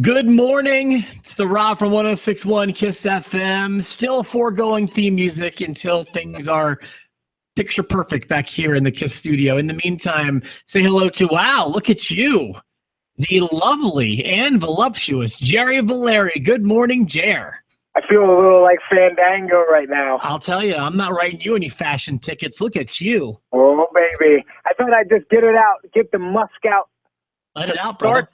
Good morning. It's the Rob from 1061 Kiss FM. Still foregoing theme music until things are picture perfect back here in the Kiss studio. In the meantime, say hello to, wow, look at you, the lovely and voluptuous Jerry Valeri. Good morning, Jer. I feel a little like Fandango right now. I'll tell you, I'm not writing you any fashion tickets. Look at you. Oh, baby. I thought I'd just get it out, get the musk out. Let it out, brother.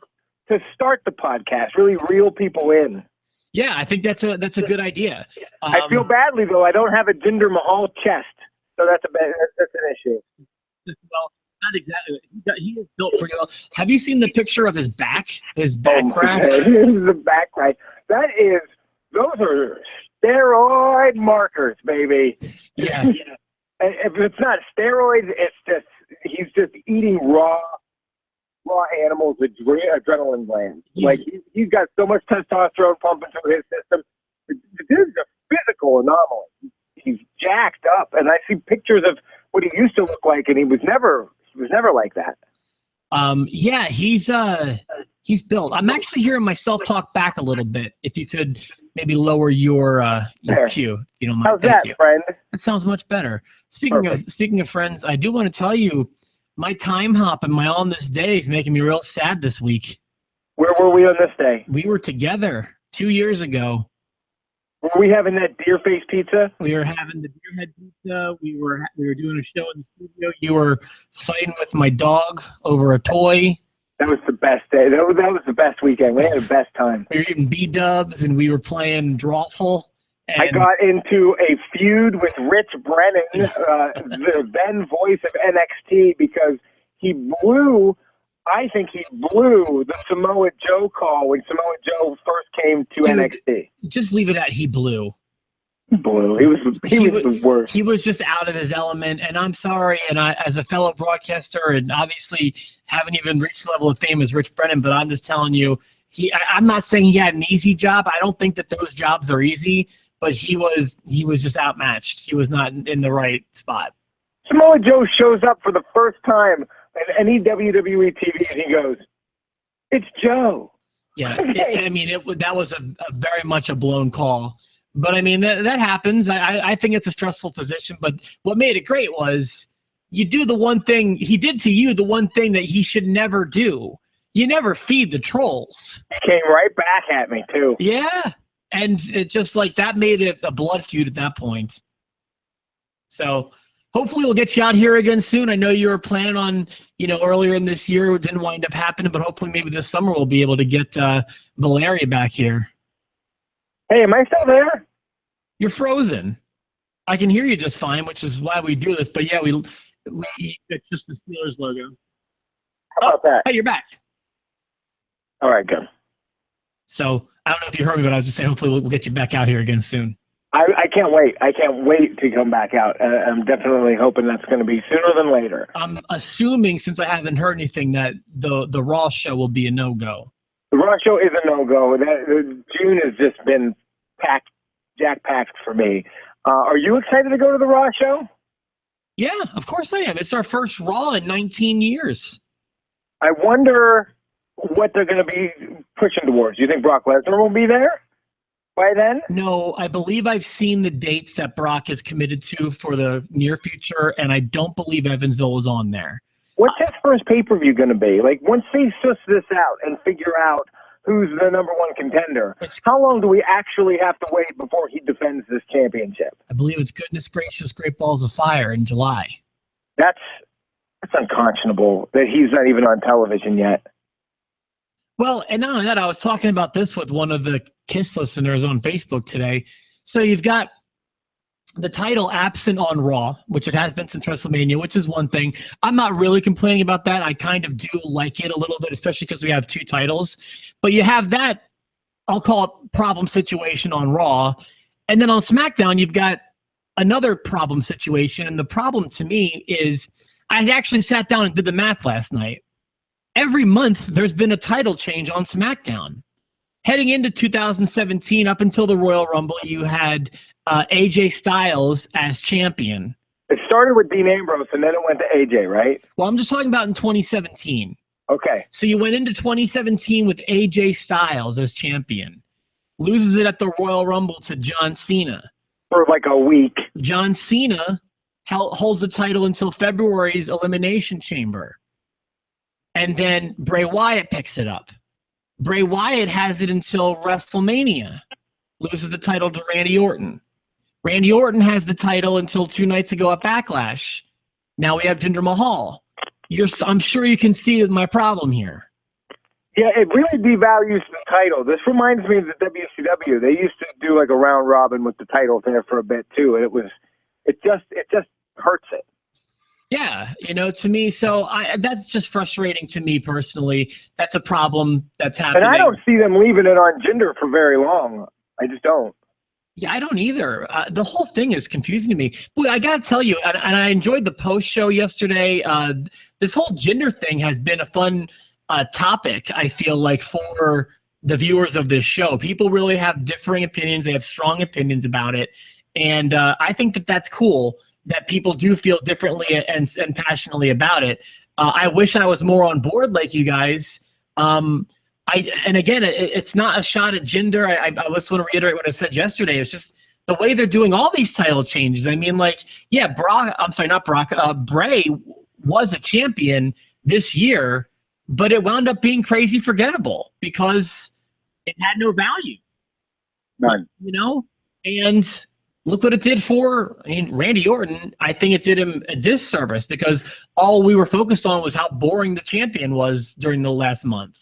To start the podcast, really reel people in. Yeah, I think that's a good idea. I feel badly, though. I don't have a Jinder Mahal chest, so that's an issue. Well, not exactly. He is built pretty well. Have you seen the picture of his back? His back crack? The back crack. Those are steroid markers, baby. Yeah. If it's not steroids, it's just he's just eating raw animals with adrenaline glands. He's got so much testosterone pumping through his system. This is a physical anomaly. He's jacked up, and I see pictures of what he used to look like, and he was never like that. Yeah, he's built. I'm actually hearing myself talk back a little bit. If you could maybe lower your cue, if you don't mind. How's that, friend? That sounds much better. Speaking of friends, I do want to tell you, my time hop and my on this day is making me real sad this week. Where were we on this day? We were together 2 years ago. Were we having that deer face pizza? We were having the deer head pizza. We were doing a show in the studio. You were fighting with my dog over a toy. That was the best day. That was the best weekend. We had the best time. We were eating B-dubs and we were playing Drawful. And I got into a feud with Rich Brennan, the then voice of NXT, because I think he blew the Samoa Joe call when Samoa Joe first came to NXT. Just leave it at he blew. He blew. He was the worst. He was just out of his element, and I'm sorry. And I, as a fellow broadcaster, and obviously haven't even reached the level of fame as Rich Brennan, but I'm just telling you, I'm not saying he had an easy job. I don't think that those jobs are easy. But he was just outmatched. He was not in the right spot. Samoa Joe shows up for the first time in any WWE TV, and he goes, "It's Joe." Yeah, that was a very much a blown call. But I mean, that happens. I think it's a stressful position. But what made it great was you do the one thing he did to you, the one thing that he should never do. You never feed the trolls. He came right back at me too. Yeah. And it just like that made it a blood feud at that point. So hopefully we'll get you out here again soon. I know you were planning on, earlier in this year, it didn't wind up happening, but hopefully maybe this summer we'll be able to get Valeria back here. Hey, am I still there? You're frozen. I can hear you just fine, which is why we do this. But yeah, it's just the Steelers logo. How about that? Hey, you're back. All right, good. So I don't know if you heard me, but I was just saying hopefully we'll get you back out here again soon. I can't wait. I can't wait to come back out. I'm definitely hoping that's going to be sooner than later. I'm assuming, since I haven't heard anything, that the Raw show will be a no-go. The Raw show is a no-go. June has just been jack-packed for me. Are you excited to go to the Raw show? Yeah, of course I am. It's our first Raw in 19 years. I wonder what they're going to be pushing towards. Do you think Brock Lesnar will be there by then? No, I believe I've seen the dates that Brock is committed to for the near future, and I don't believe Evansville is on there. What's his first pay-per-view going to be? Like, once they suss this out and figure out who's the number one contender, how long do we actually have to wait before he defends this championship? I believe it's Goodness Gracious Great Balls of Fire in July. That's unconscionable that he's not even on television yet. Well, and not only that, I was talking about this with one of the KISS listeners on Facebook today. So you've got the title absent on Raw, which it has been since WrestleMania, which is one thing. I'm not really complaining about that. I kind of do like it a little bit, especially because we have two titles. But you have that, I'll call it problem situation on Raw. And then on SmackDown, you've got another problem situation. And the problem to me is I actually sat down and did the math last night. Every month, there's been a title change on SmackDown. Heading into 2017, up until the Royal Rumble, you had AJ Styles as champion. It started with Dean Ambrose, and then it went to AJ, right? Well, I'm just talking about in 2017. Okay. So you went into 2017 with AJ Styles as champion. Loses it at the Royal Rumble to John Cena. For like a week. John Cena holds the title until February's Elimination Chamber. And then Bray Wyatt picks it up. Bray Wyatt has it until WrestleMania. Loses the title to Randy Orton. Randy Orton has the title until 2 nights ago at Backlash. Now we have Jinder Mahal. I'm sure you can see my problem here. Yeah, it really devalues the title. This reminds me of the WCW. They used to do like a round robin with the titles there for a bit too, and it just hurts it. Yeah, to me, so that's just frustrating to me personally. That's a problem that's happening. And I don't see them leaving it on Jinder for very long. I just don't. Yeah, I don't either. The whole thing is confusing to me. Boy, I got to tell you, and I enjoyed the post show yesterday. This whole Jinder thing has been a fun topic, I feel like, for the viewers of this show. People really have differing opinions. They have strong opinions about it. And I think that that's cool that people do feel differently and passionately about it. I wish I was more on board like you guys. And again, it's not a shot at Jinder. I just want to reiterate what I said yesterday. It's just the way they're doing all these title changes. I mean, like, yeah, Bray was a champion this year, but it wound up being crazy forgettable because it had no value. None. And look what it did for Randy Orton. I think it did him a disservice because all we were focused on was how boring the champion was during the last month.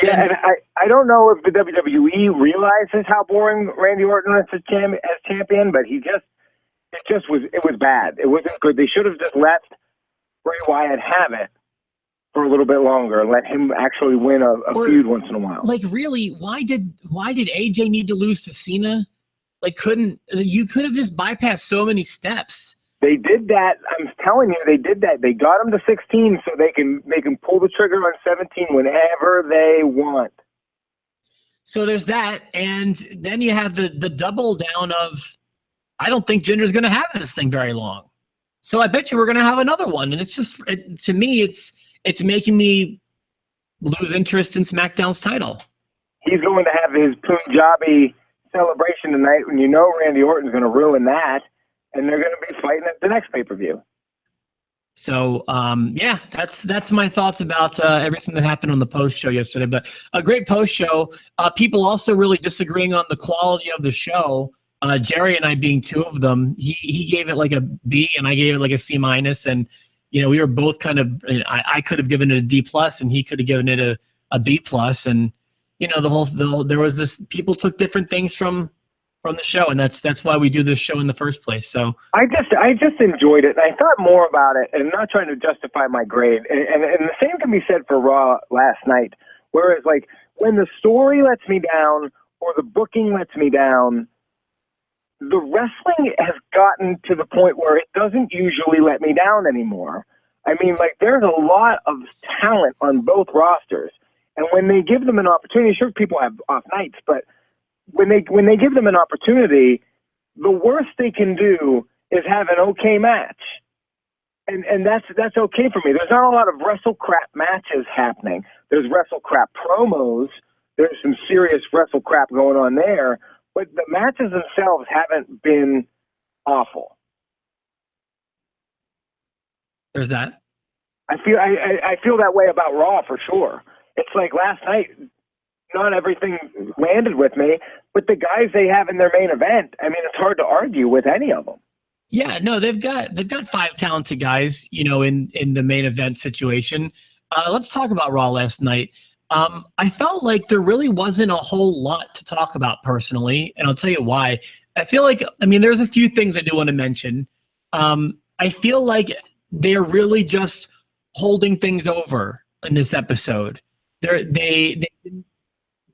And I don't know if the WWE realizes how boring Randy Orton is as champion, but it was bad. It wasn't good. They should have just let Bray Wyatt have it for a little bit longer and let him actually win a feud once in a while. Like, really, why did AJ need to lose to Cena? Like, you could have just bypassed so many steps. They did that. I'm telling you, they did that. They got him to 16 so they can pull the trigger on 17 whenever they want. So there's that, and then you have the double down of, I don't think Jinder's going to have this thing very long. So I bet you we're going to have another one, and it's just to me, it's making me lose interest in SmackDown's title. He's going to have his Punjabi celebration tonight, when Randy Orton's going to ruin that. And they're going to be fighting at the next pay-per-view. So, yeah, that's my thoughts about everything that happened on the post show yesterday. But a great post show. People also really disagreeing on the quality of the show. Jerry and I being two of them. He gave it like a B, and I gave it like a C-. And we were both kind of. I could have given it a D+, and he could have given it a B+. And there was this. People took different things from the show, and that's why we do this show in the first place. So I just enjoyed it, and I thought more about it, and not trying to justify my grade. And the same can be said for Raw last night, whereas like when the story lets me down or the booking lets me down, the wrestling has gotten to the point where it doesn't usually let me down anymore. I mean, like, there's a lot of talent on both rosters, and when they give them an opportunity, sure, people have off nights, but when they give them an opportunity, the worst they can do is have an okay match. And that's okay for me. There's not a lot of wrestle crap matches happening. There's wrestle crap promos. There's some serious wrestle crap going on there, but the matches themselves haven't been awful. There's that. I feel that way about Raw for sure. It's like last night, not everything landed with me, but the guys they have in their main event, I mean, it's hard to argue with any of them. Yeah, no, they've got 5 talented guys, in the main event situation. Let's talk about Raw last night. I felt like there really wasn't a whole lot to talk about personally, and I'll tell you why. I feel like, there's a few things I do want to mention. I feel like they're really just holding things over in this episode. They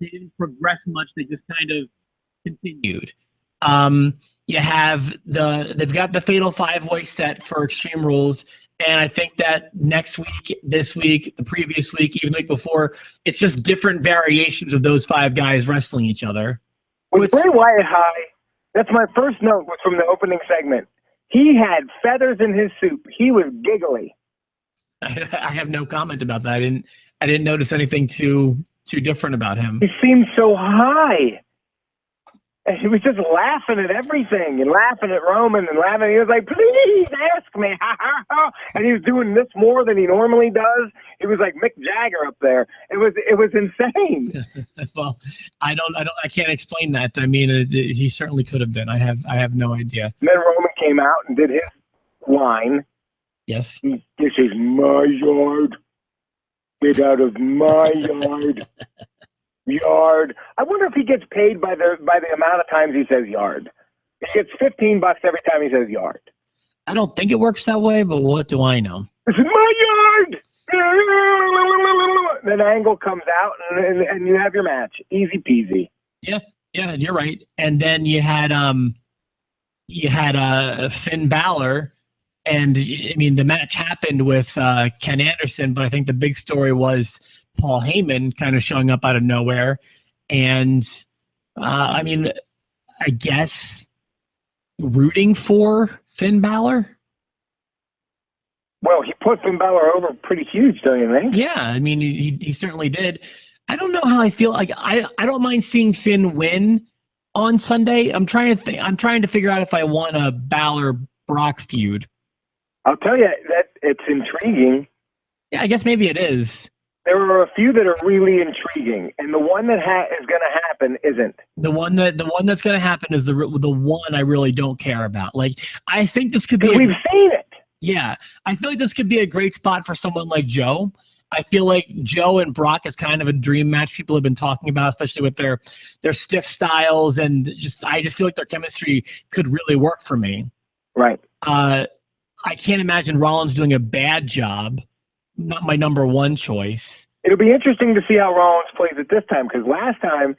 didn't progress much. They just kind of continued. They've got the Fatal 5-Way set for Extreme Rules, and I think that next week, this week, the previous week, even the week before, it's just different variations of those 5 guys wrestling each other. With Bray Wyatt high, that's my first note was from the opening segment. He had feathers in his soup. He was giggly. I have no comment about that. I didn't notice anything too different about him. He seemed so high. And he was just laughing at everything and laughing at Roman and laughing. He was like, please ask me. And he was doing this more than he normally does. He was like Mick Jagger up there. It was insane. Well, I can't explain that. I mean, he certainly could have been. I have no idea. And then Roman came out and did his line. Yes. This is my yard. Get out of my yard. Yard. I wonder if he gets paid by the amount of times he says yard. He gets $15 every time he says yard. I don't think it works that way, but what do I know? This is my yard. Then Angle comes out and you have your match. Easy peasy. Yeah, you're right. And then you had Finn Balor, and I mean the match happened with Ken Anderson, but I think the big story was Paul Heyman kind of showing up out of nowhere. And I mean, I guess rooting for Finn Balor. Well, he put Finn Balor over pretty huge, don't you think? Yeah, I mean, he certainly did. I don't know how I feel. Like I don't mind seeing Finn win on Sunday. I'm trying to figure out if I want a Balor Brock feud. I'll tell you that it's intriguing. Yeah, I guess maybe it is. There are a few that are really intriguing, and the one that is going to happen isn't. The one that's going to happen is the one I really don't care about. Like, I think this could be. We've seen it. Yeah, I feel like this could be a great spot for someone like Joe. I feel like Joe and Brock is kind of a dream match people have been talking about, especially with their stiff styles, and I just feel like their chemistry could really work for me. Right. I can't imagine Rollins doing a bad job. Not my number one choice. It'll be interesting to see how Rollins plays it this time, because last time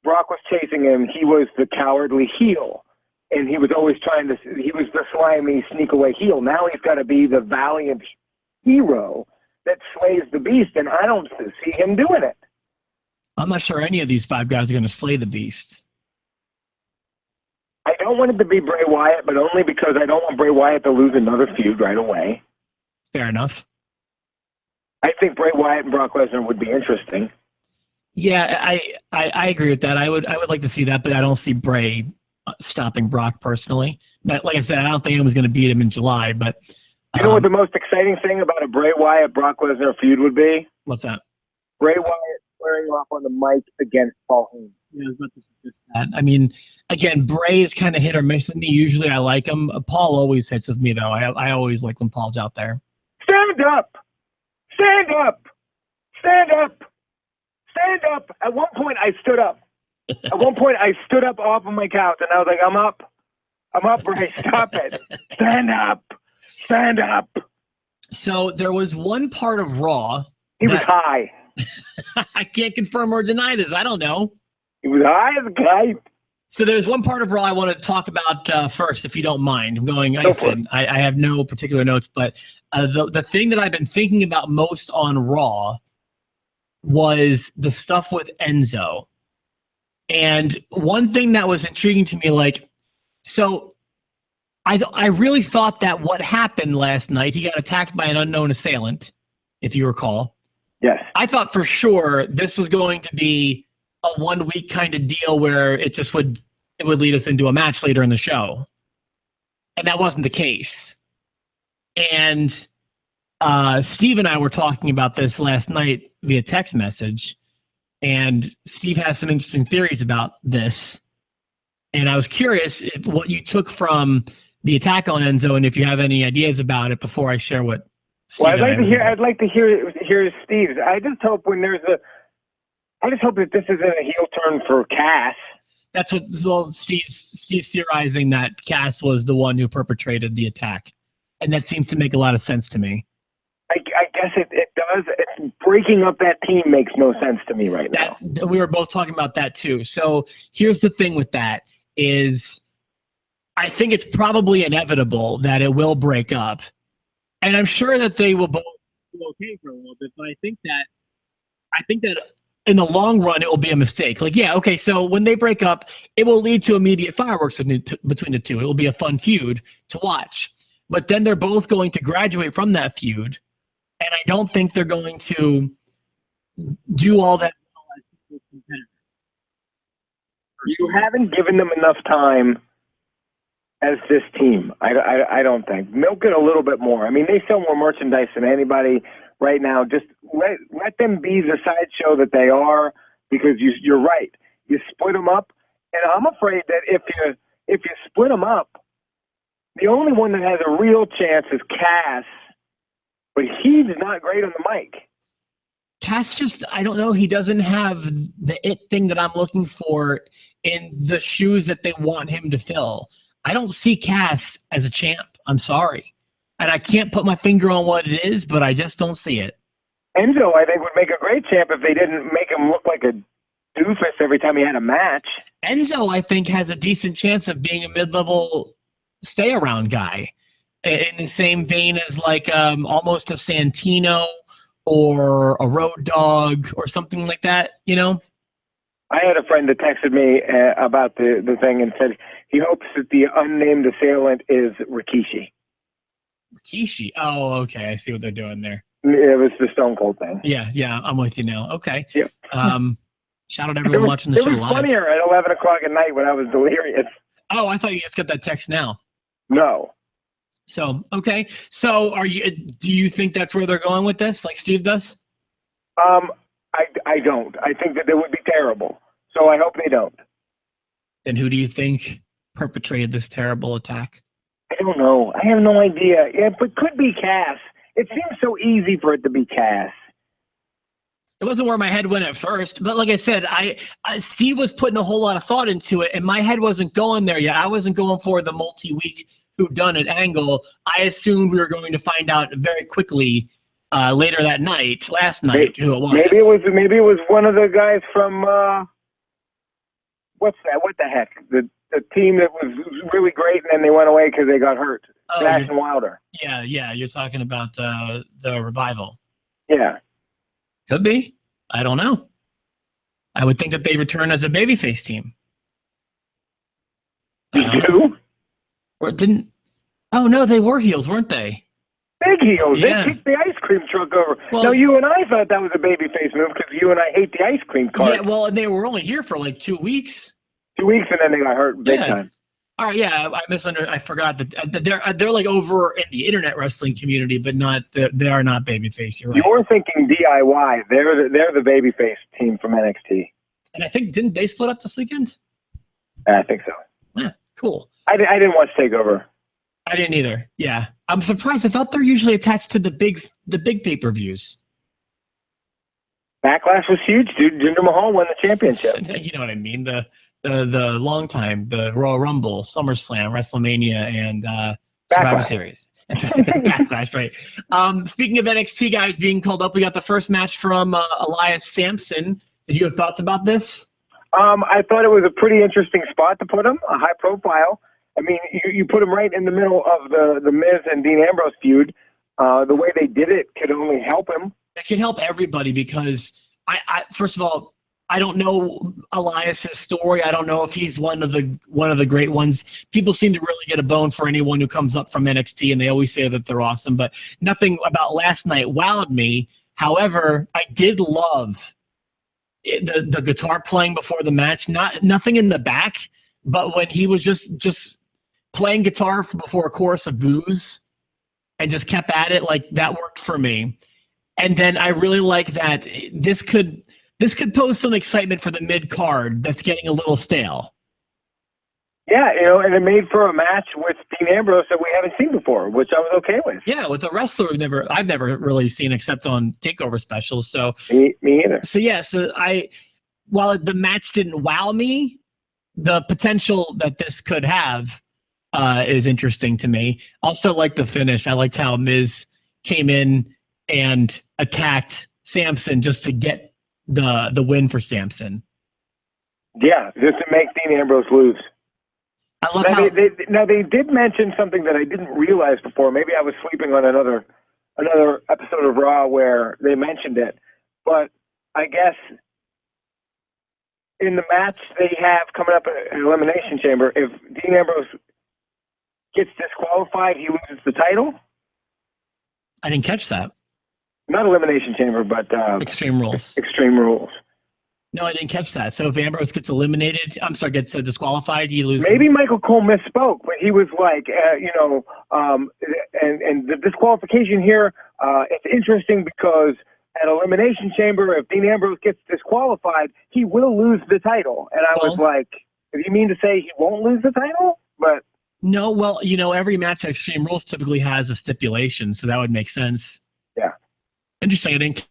Brock was chasing him, he was the cowardly heel, and he was always he was the slimy, sneak away heel. Now he's got to be the valiant hero that slays the beast, and I don't see him doing it. I'm not sure any of these five guys are going to slay the beast. I don't want it to be Bray Wyatt, but only because I don't want Bray Wyatt to lose another feud right away. Fair enough. I think Bray Wyatt and Brock Lesnar would be interesting. Yeah, I agree with that. I would like to see that, but I don't see Bray stopping Brock personally. But like I said, I don't think anyone's going to beat him in July. But you know what the most exciting thing about a Bray Wyatt Brock Lesnar feud would be? What's that? Bray Wyatt squaring off on the mic against Paul Heyman. Yeah, I was about to suggest that. I mean, again, Bray is kind of hit or miss with me. Usually, I like him. Paul always hits with me, though. I always like when Paul's out there. Stand up. Stand up! Stand up! Stand up! At one point, I stood up. At one point, I stood up off of my couch, and I was like, I'm up. I'm up, Bray. Stop it. Stand up. Stand up. So there was one part of Raw. He was high. I can't confirm or deny this. I don't know. He was high as a kite. So there's one part of Raw I want to talk about first, if you don't mind. I have no particular notes, but the thing that I've been thinking about most on Raw was the stuff with Enzo. And one thing that was intriguing to me, so I really thought that what happened last night, he got attacked by an unknown assailant, if you recall. Yes. I thought for sure this was going to be a 1 week kind of deal where it would lead us into a match later in the show. And that wasn't the case. And Steve and I were talking about this last night via text message, and Steve has some interesting theories about this. And I was curious what you took from the attack on Enzo, and if you have any ideas about it before I share what Steve. Well, I'd like to hear Steve's. I just hope that this isn't a heel turn for Cass. That's what Steve's theorizing, that Cass was the one who perpetrated the attack. And that seems to make a lot of sense to me. I guess it does. It's breaking up that team makes no sense to me right now. We were both talking about that too. So here's the thing with that is I think it's probably inevitable that it will break up. And I'm sure that they will both be okay for a little bit, but I think that in the long run, it will be a mistake. So when they break up, it will lead to immediate fireworks between the two. It will be a fun feud to watch. But then they're both going to graduate from that feud, and I don't think they're going to do all that. You haven't given them enough time as this team. I don't think. Milk it a little bit more. I mean, they sell more merchandise than anybody right now. Just let them be the sideshow that they are, because you're right. You split them up, and I'm afraid that if you split them up, the only one that has a real chance is Cass, but he's not great on the mic. Cass just, I don't know, he doesn't have the it thing that I'm looking for in the shoes that they want him to fill. I don't see Cass as a champ. I'm sorry. And I can't put my finger on what it is, but I just don't see it. Enzo, I think, would make a great champ if they didn't make him look like a doofus every time he had a match. Enzo, I think, has a decent chance of being a mid-level stay-around guy in the same vein as like almost a Santino or a Road Dogg or something like that, you know? I had a friend that texted me about the thing and said he hopes that the unnamed assailant is Rikishi. Rikishi? Oh, okay. I see what they're doing there. It was the Stone Cold thing. Yeah, I'm with you now. Okay. Yeah. Shout out everyone watching the show live. It was funnier at 11 o'clock at night when I was delirious. Oh, I thought you just got that text now. No. So, okay. So do you think that's where they're going with this, like Steve does? I don't. I think that would be terrible. So I hope they don't. Then who do you think perpetrated this terrible attack? I don't know. I have no idea. Yeah, but could be Cass. It seems so easy for it to be Cass. It wasn't where my head went at first, but like I said, Steve was putting a whole lot of thought into it, and my head wasn't going there yet. I wasn't going for the multi-week whodunit angle. I assumed we were going to find out very quickly later that night, last night, who it was. Maybe it was one of the guys from what's that? What the heck? The team that was really great, and then they went away because they got hurt. Dash and Wilder. Yeah. You're talking about the Revival. Yeah. Could be. I don't know. I would think that they return as a babyface team. Did you? Or didn't? Oh no, they were heels, weren't they? Big heels. Yeah. They kicked the ice cream truck over. Well, now, you and I thought that was a babyface move because you and I hate the ice cream cart. Yeah, well, and they were only here for like 2 weeks. 2 weeks, and then they got hurt big time. All right, yeah, I forgot that they're like over in the internet wrestling community, but they are not babyface. You're right. You're thinking DIY. They're the babyface team from NXT. And I think, didn't they split up this weekend? I think so. Yeah, cool. I didn't watch TakeOver. I didn't either. Yeah, I'm surprised. I thought they're usually attached to the big pay-per-views. Backlash was huge, dude. Jinder Mahal won the championship. You know what I mean? The long time, the Royal Rumble, SummerSlam, WrestleMania, and Survivor Series. Backlash, right. Speaking of NXT guys being called up, we got the first match from Elias Sampson. Did you have thoughts about this? I thought it was a pretty interesting spot to put him, a high profile. I mean, you put him right in the middle of the Miz and Dean Ambrose feud. The way they did it could only help him. It can help everybody because I first of all, I don't know Elias's story. I don't know if he's one of the great ones. People seem to really get a bone for anyone who comes up from NXT, and they always say that they're awesome. But nothing about last night wowed me. However, I did love the guitar playing before the match. Nothing in the back, but when he was just playing guitar before a chorus of boos and just kept at it, like that worked for me. And then I really like that this could pose some excitement for the mid-card that's getting a little stale. Yeah, and it made for a match with Dean Ambrose that we haven't seen before, which I was okay with. Yeah, with a wrestler I've never really seen except on takeover specials. So me either. So yeah, while the match didn't wow me, the potential that this could have is interesting to me. Also, like the finish. I liked how Miz came in and attacked Samson just to get the win for Samson. Yeah, just to make Dean Ambrose lose. I love how they did mention something that I didn't realize before. Maybe I was sleeping on another episode of Raw where they mentioned it. But I guess in the match they have coming up in Elimination Chamber, if Dean Ambrose gets disqualified, he loses the title. I didn't catch that. Not Elimination Chamber, but Extreme Rules. Extreme Rules. No, I didn't catch that. So if Ambrose gets eliminated, gets disqualified, he loses. Maybe Michael Cole misspoke, but he was like, and the disqualification here, it's interesting because at Elimination Chamber, if Dean Ambrose gets disqualified, he will lose the title. And I was like, if you mean to say he won't lose the title? But no, well, every match at Extreme Rules typically has a stipulation, so that would make sense. Yeah. Interesting. I didn't